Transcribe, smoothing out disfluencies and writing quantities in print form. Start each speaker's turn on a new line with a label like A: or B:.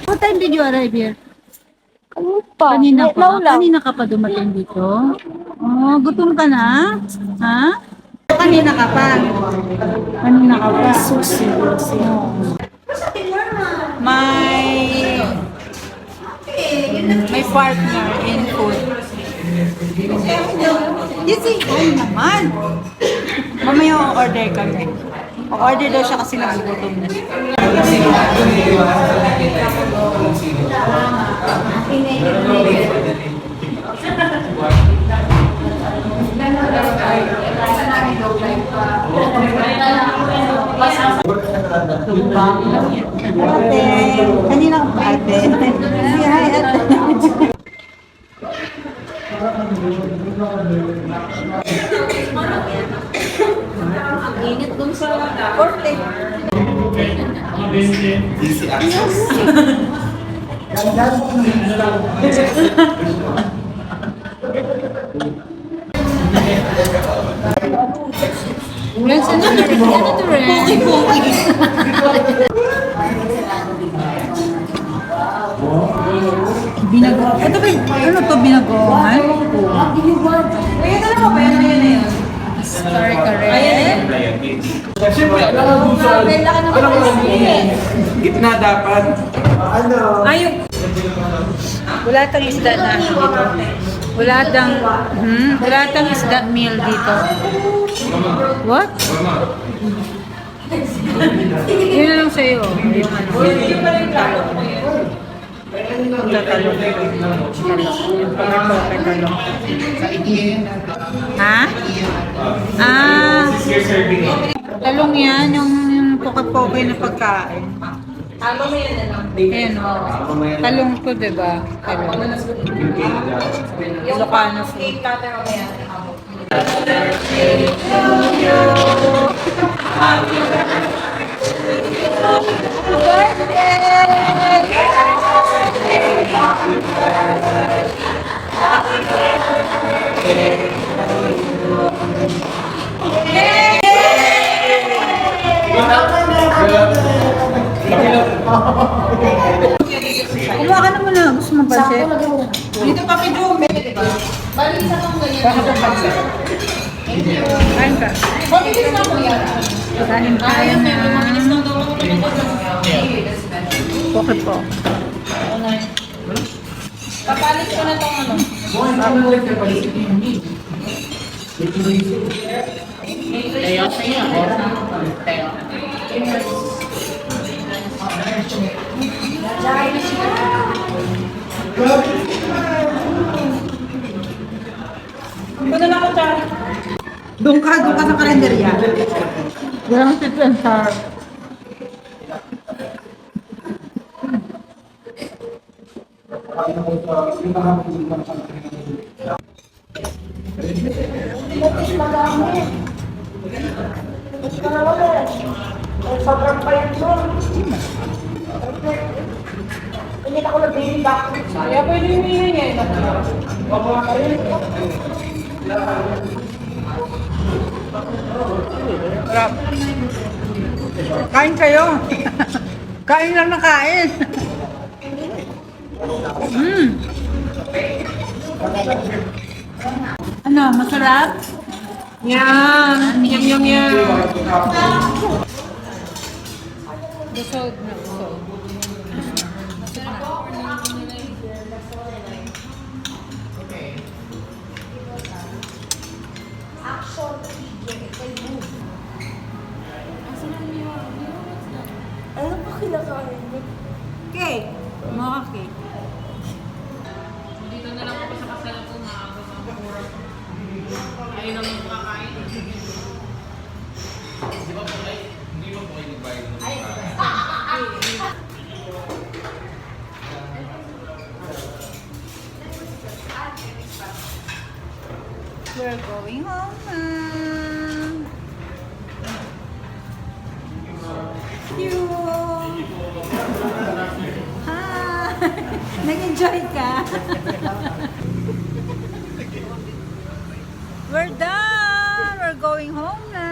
A: What time did you arrive here?
B: Ano pa?
A: Kanina pa?
B: Now lang.
A: Kanina ka pa dumating dito? Oh, gutom ka na? Ha? Kanina ka pa? Kanina ka pa? My partner in food. Yes, ay naman. Mamaya order kami. O-order daw siya kasi nagugutom na siya. Ate, kanina ka pa ate. Say hi ate.
B: Ang init dun sa korte.
C: Easy access.
A: Friends, ano to rin? Binago. Ito ba, ano to binagohan?
B: Ayan na lang ba? Ayan na yun.
A: Sorry ka rin.
C: Siyempre,
B: Bella ka naman kasi.
C: gitna dapat.
A: Ayun. Wala tang isda na ano dito. Wala tang isda meal dito. What? Yun na lang sa'yo. Yung ano. Tatalong. Ha? Talong yan. Yung poke-poke na pagkain.
B: Mamaya na lang.
A: Ayan o. Talong to, diba? Talong.
B: Yung
A: Ilocano food.
B: cake cutter mamaya.
A: Kumuha ka naman na. Gusto mo ba, Chef?
B: Dito pa medyo balik sa kong ganyan.
A: Kain ka.
B: Mabilis na po yan.
A: Kain ka.
B: Ayun, may mabilis lang daw ako lumabas.
A: Poke po.
B: Papalit ko na itong ano. Ito na lang ko, Char.
A: Doon ka sa kalendarya. Walang sweet and sour.
B: Sobrang pa yun doon. Hindi ako nag-baby back. Kaya pwede yung hihingin.
A: Sarap. Kain kayo. Kain lang na kain. Ano, masarap?
B: Yan. Yan.
A: Busog na busog.
B: Ano ba kinakain mo?
A: Cake. Mga cake.
D: Dito na lang ako sa kasala ko, maaga mga oras. Ayun ang makakain. Di ba po kayo? Hindi ba po kayo nagbayad ng
A: We're going home na. Cute. Hi. Nag-enjoy ka? We're done. We're going home na.